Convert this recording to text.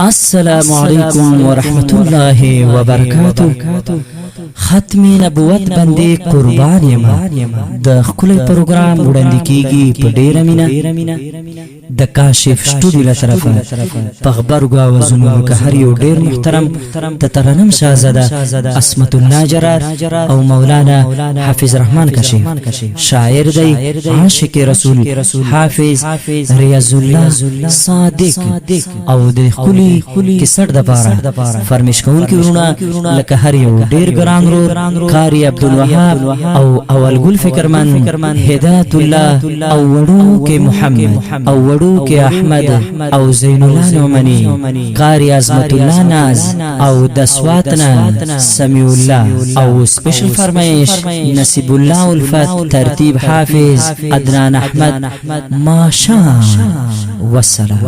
السلام علیکم ورحمت الله وبرکاتہ. ختم نبوت باندې قربان یم. د خپل پروګرام وړاندې کیږي په ډیره مینه د کاشف سټوډیو له طرفه په خبرګو اوازونو که هر یو ډیر محترم د ترنم شاهزاده اسمت الله جرار او مولانا حافظ رحمان کشی شاعر دی عاشق رسول حافظ ریاض الله صادق او د خلی کیسټ د پاره فرمیش کول کی ورونه لکه هر یو ډیر ګران رو قاری عبدالوهاب او اول ګل فکرمن هدایت الله او وړو کې محمد او وړو کې احمد او زین الله نعمانی قاری عظمت الله ناز او د سواتنا سمیع الله او سپیشل فرمایش نصیب الله الفت ترتیب حافظ عدنان احمد ماشاء والسلام.